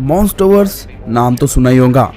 MonsterVerse नाम तो सुना ही होगा।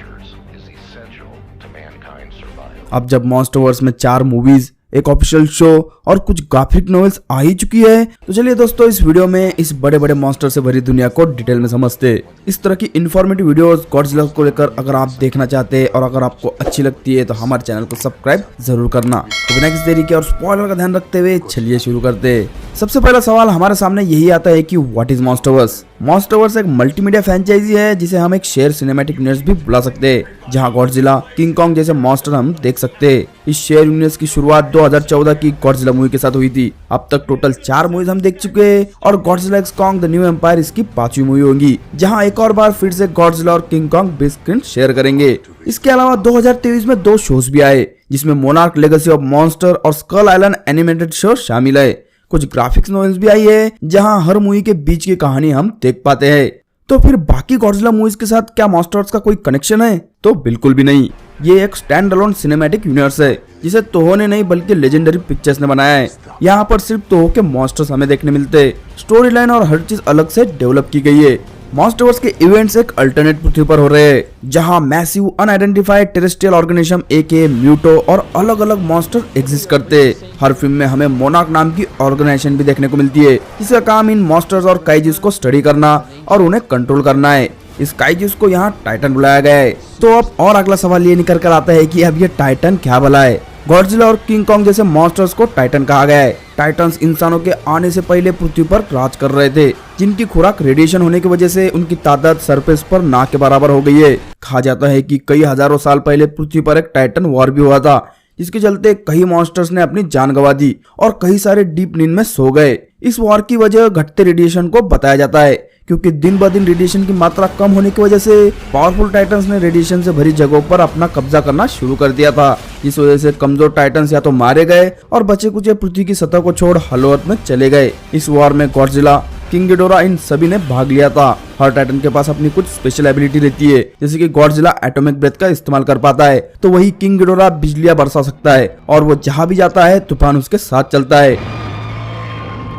अब जब मॉन्स्टरवर्स में 4 मूवीज, एक ऑफिशियल शो और कुछ ग्राफिक नॉवेल्स आ ही चुकी है, तो चलिए दोस्तों इस वीडियो में इस बड़े बड़े मॉन्स्टर से भरी दुनिया को डिटेल में समझते। इस तरह की इन्फॉर्मेटिव वीडियोस गॉडजिला को लेकर अगर आप देखना चाहते हैं और अगर आपको अच्छी लगती है तो हमारे चैनल को सब्सक्राइब जरूर करना। तो बिना किसी देरी के और स्पॉइलर का ध्यान रखते हुए चलिए शुरू करते। सबसे पहला सवाल हमारे सामने यही आता है कि व्हाट इज मॉन्स्टरवर्स। मॉन्स्टरवर्स एक मल्टीमीडिया फ्रेंचाइजी है जिसे हम एक शेयर सिनेमैटिक यूनिवर्स भी बुला सकते हैं, जहां गॉडजिला, किंग कॉन्ग जैसे मॉन्स्टर हम देख सकते हैं। इस शेयर यूनिवर्स की शुरुआत 2014 की गॉडजिला मूवी के साथ हुई थी। अब तक टोटल 4 मूवीज हम देख चुके हैं और Godzilla x Kong the New Empire इसकी 5वीं मूवी होगी, जहां एक और बार फिर से गॉडजिला और king Kong big screen share करेंगे। इसके अलावा 2023 में 2 शोज भी आए जिसमें मोनार्क लेगेसी ऑफ मॉन्स्टर और स्कल आइलैंड एनिमेटेड शो शामिल है। कुछ ग्राफिक्स नॉवेल्स भी आई है जहां हर मूवी के बीच की कहानी हम देख पाते हैं। तो फिर बाकी गॉडजिला मूवीज के साथ क्या मॉन्स्टर्स का कोई कनेक्शन है? तो बिल्कुल भी नहीं। ये एक स्टैंड अलोन सिनेमैटिक यूनिवर्स है जिसे तोहो ने नहीं बल्कि लेजेंडरी पिक्चर्स ने बनाया है। यहाँ पर सिर्फ तोहो के मॉन्स्टर्स हमें देखने मिलते हैं। स्टोरी लाइन और हर चीज अलग से डेवलप की गई है। मॉन्स्टरवर्स के इवेंट्स एक अल्टरनेट पृथ्वी पर हो रहे हैं जहां मैसिव अनआइडेंटिफाइड टेरेस्ट्रियल ऑर्गेनिज्म एके म्यूटो और अलग अलग मॉन्स्टर एग्जिस्ट करते हैं। हर फिल्म में हमें मोनार्क नाम की ऑर्गेनाइजेशन भी देखने को मिलती है जिसका काम इन मॉन्स्टर्स और काइजूस को स्टडी करना और उन्हें कंट्रोल करना है। इस काइजूस को यहाँ टाइटन बुलाया गया है। तो अब और अगला सवाल ये निकल कर आता है कि अब ये टाइटन क्या भला है? गॉडजिला और किंग कॉन्ग जैसे मॉन्स्टर्स को टाइटन कहा गया है। टाइटन्स इंसानों के आने से पहले पृथ्वी पर राज कर रहे थे, जिनकी खुराक रेडिएशन होने की वजह से उनकी तादाद सरफेस पर ना के बराबर हो गई है। कहा जाता है कि कई हजारों साल पहले पृथ्वी पर एक टाइटन वॉर भी हुआ था, जिसके चलते कई मॉन्स्टर्स ने अपनी जान गंवा दी और कई सारे डीप नींद में सो गए। इस वॉर की वजह घटते रेडिएशन को बताया जाता है, क्योंकि दिन ब दिन रेडिएशन की मात्रा कम होने की वजह से पावरफुल टाइटन्स ने रेडिएशन से भरी जगहों पर अपना कब्जा करना शुरू कर दिया था। इस वजह से कमजोर टाइटन्स या तो मारे गए और बचे कुचे पृथ्वी की सतह को छोड़ हॉलो अर्थ में चले गए। इस वॉर में गॉडजिला, किंग गिडोरा इन सभी ने भाग लिया था। हर टाइटन के पास अपनी कुछ स्पेशल एबिलिटी रहती है, जैसे कि गॉडजिला एटॉमिक ब्रेथ का इस्तेमाल कर पाता है, तो वही किंग गिडोरा बिजलियां बरसा सकता है और वो जहाँ भी जाता है तूफान उसके साथ चलता है।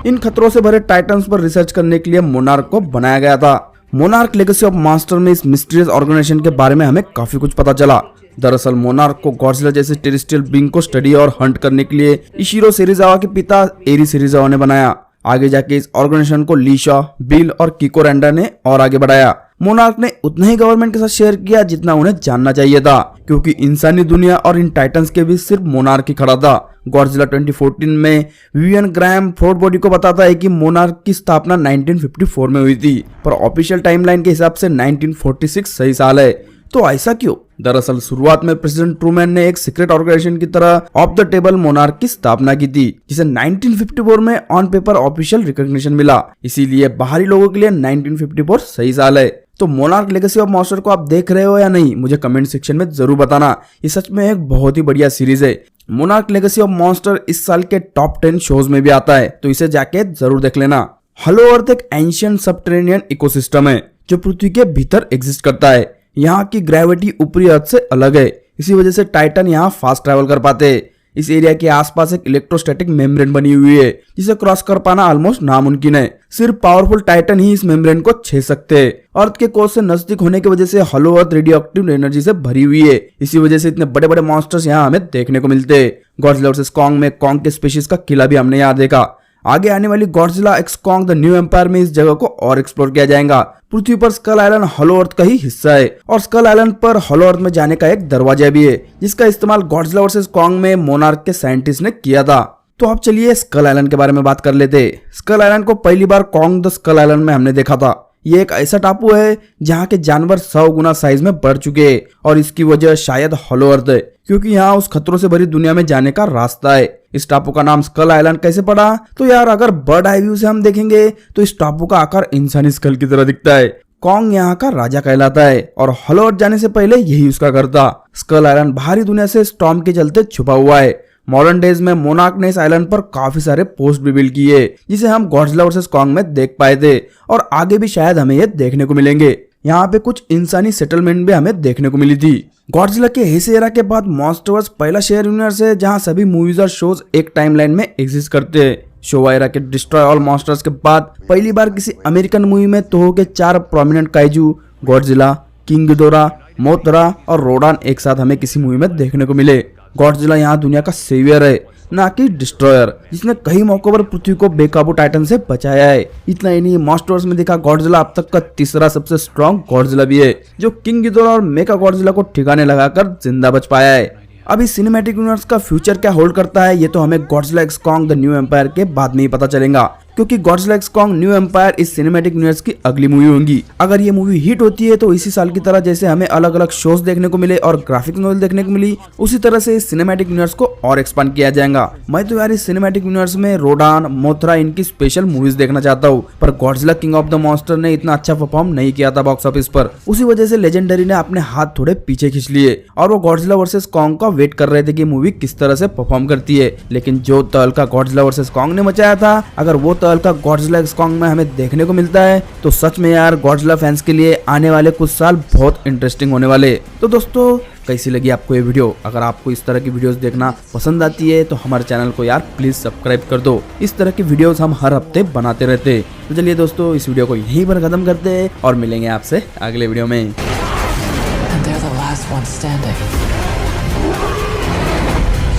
इन खतरों से भरे टाइटन्स पर रिसर्च करने के लिए मोनार्क को बनाया गया था। मोनार्क लेगेसी ऑफ मॉन्स्टर में इस मिस्टीरियस ऑर्गेनाइजेशन के बारे में हमें काफी कुछ पता चला। दरअसल मोनार्क को गॉडजिला जैसे टेरेस्ट्रियल बीइंग को स्टडी और हंट करने के लिए इशिरो सेरिजावा के पिता एरी सेरिजावा ने बनाया। आगे जाके इस ऑर्गेनाइजेशन को लीशा, बिल और किको रेंडा ने और आगे बढ़ाया। मोनार्क ने उतना ही गवर्नमेंट के साथ शेयर किया जितना उन्हें जानना चाहिए था, क्योंकि इंसानी दुनिया और इन टाइटन्स के बीच सिर्फ मोनार्क ही खड़ा था। गॉडजिला 2014 में विवियन ग्राहम फोर्ड बॉडी को बताता है कि मोनार्क की स्थापना 1954 में हुई थी, पर ऑफिशियल टाइमलाइन के हिसाब से 1946 सही साल है। तो ऐसा क्यों? दरअसल शुरुआत में प्रेसिडेंट ट्रूमैन ने एक सीक्रेट ऑर्गेनाइजेशन की तरह ऑफ द टेबल मोनार्क की स्थापना की थी, जिसे 1954 में ऑन पेपर ऑफिशियल रिकॉग्निशन मिला। इसीलिए बाहरी लोगों के लिए 1954 सही साल है। तो मोनार्क लेगेसी ऑफ मॉन्स्टर को आप देख रहे हो या नहीं, मुझे कमेंट सेक्शन में जरूर बताना। ये सच में एक बहुत ही बढ़िया सीरीज है। मोनार्क लेगेसी ऑफ मॉन्स्टर इस साल के टॉप 10 शोज में भी आता है, तो इसे जाके जरूर देख लेना। हॉलो अर्थ एक एंशिएंट सबटेरेनियन इकोसिस्टम है जो पृथ्वी के भीतर एग्जिस्ट करता है। यहाँ की ग्रेविटी ऊपरी अर्थ से अलग है, इसी वजह से टाइटन यहाँ फास्ट ट्रैवल कर पाते हैं। इस एरिया के आसपास एक इलेक्ट्रोस्टैटिक मेम्ब्रेन बनी हुई है जिसे क्रॉस कर पाना ऑलमोस्ट नामुमकिन है। सिर्फ पावरफुल टाइटन ही इस मेम्ब्रेन को छेद सकते हैं। अर्थ के कोर से नजदीक होने की वजह से हॉलो अर्थ रेडियोएक्टिव एनर्जी से भरी हुई है। इसी वजह से इतने बड़े बड़े मॉन्स्टर्स यहाँ हमें देखने को मिलते हैं। गॉडजिला वर्सेस कॉन्ग में कॉन्ग के स्पीशीज का किला भी हमने यहाँ देखा। आगे आने वाली Godzilla x Kong the New Empire में इस जगह को और एक्सप्लोर किया जाएगा। पृथ्वी पर स्कल आइलैंड हॉलो अर्थ का ही हिस्सा है और स्कल आइलैंड पर हॉलो अर्थ में जाने का एक दरवाजा भी है, जिसका इस्तेमाल गॉडजिला वर्सेस कॉन्ग में मोनार्क के साइंटिस्ट ने किया था। तो अब चलिए स्कल आइलैंड के बारे में बात कर लेते। स्कल आइलैंड को पहली बार कॉन्ग द स्कल आइलैंड में हमने देखा था। ये एक ऐसा टापू है जहाँ के जानवर 100 गुना साइज में बढ़ चुके हैं और इसकी वजह शायद हॉलो अर्थ है, क्योंकि यहाँ उस खतरों से भरी दुनिया में जाने का रास्ता है। इस टापू का नाम स्कल आइलैंड कैसे पड़ा? तो यार अगर बर्ड आई व्यू से हम देखेंगे तो इस टापू का आकार इंसानी स्कल की तरह दिखता है। कॉन्ग यहाँ का राजा कहलाता है और हॉलो अर्थ जाने से पहले यही उसका घर था। स्कल आइलैंड बाहरी दुनिया से स्टॉर्म के चलते छुपा हुआ है। मॉडर्न डेज में मोनार्क ने इस आइलैंड पर काफी सारे पोस्ट भी बिल्ड किए, जिसे हम गॉडजिला वर्सेस कॉन्ग में देख पाए थे और आगे भी शायद हमें ये देखने को मिलेंगे। यहाँ पे कुछ इंसानी सेटलमेंट भी हमें देखने को मिली थी। गॉडजिला के हेसे एरा के बाद मॉन्स्टरवर्स पहला शेयर यूनिवर्स है जहाँ सभी मूवीज और शोज एक टाइमलाइन में एग्जिस्ट करते हैं। शोवा एरा के डिस्ट्रॉय ऑल मॉन्स्टर्स के बाद पहली बार किसी अमेरिकन मूवी में तोहो के 4 prominent kaiju Godzilla, king Ghidorah, Mothra और रोडान एक साथ हमें किसी मूवी में देखने को मिले। गॉडजिला यहाँ दुनिया का सेवियर है, ना कि डिस्ट्रॉयर, जिसने कई मौकों पर पृथ्वी को बेकाबू टाइटन से बचाया है। इतना ही नहीं, मॉन्स्टर्स में देखा गॉडजिला अब तक का तीसरा सबसे स्ट्रॉन्ग गॉडजिला भी है, जो किंग गिडोरा और मेका गॉडजिला को ठिकाने लगाकर जिंदा बच पाया है। अब इस सिनेमैटिक यूनिवर्स का फ्यूचर क्या होल्ड करता है, ये तो हमें Godzilla x Kong the New Empire के बाद में ही पता चलेगा, क्योंकि Godzilla x Kong New Empire इस सिनेमैटिक यूनिवर्स की अगली मूवी होगी। अगर ये मूवी हिट होती है तो इसी साल की तरह जैसे हमें अलग अलग शोज देखने को मिले और ग्राफिक नॉवेल देखने को मिली, उसी तरह से इस सिनेमैटिक यूनिवर्स को और एक्सपांड किया जाएगा। मैं तो यार इस सिनेमैटिक यूनिवर्स में रोडान, मोथरा इनकी स्पेशल मूवीज देखना चाहता हूँ, पर Godzilla king of the monster ने इतना अच्छा परफॉर्म नहीं किया था बॉक्स ऑफिस पर। उसी वजह से लेजेंडरी ने अपने हाथ थोड़े पीछे खींच लिए और वो गॉडजिला वर्सेस कॉन्ग का वेट कर रहे थे कि मूवी किस तरह से परफॉर्म करती है। लेकिन जो तहलका गॉडजिला वर्सेस कॉन्ग ने मचाया था, अगर वो तहलका गॉडजिला एक्स कॉन्ग में हमें देखने को मिलता है तो सच में यार गॉडजिला फैंस के लिए आने वाले कुछ साल बहुत इंटरेस्टिंग होने वाले। तो दोस्तों, कैसी लगी आपको ये वीडियो? अगर आपको इस तरह की वीडियोस देखना पसंद आती है तो हमारे चैनल को यार प्लीज सब्सक्राइब कर दो। इस तरह की वीडियोस हम हर हफ्ते बनाते रहते हैं। तो चलिए दोस्तों, इस वीडियो को यहीं पर खत्म करते हैं और मिलेंगे आपसे अगले वीडियो में।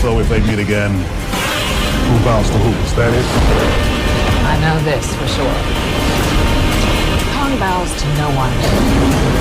So if they meet again, who bows to who? Is that it? I know this for sure. Kong bows to no one.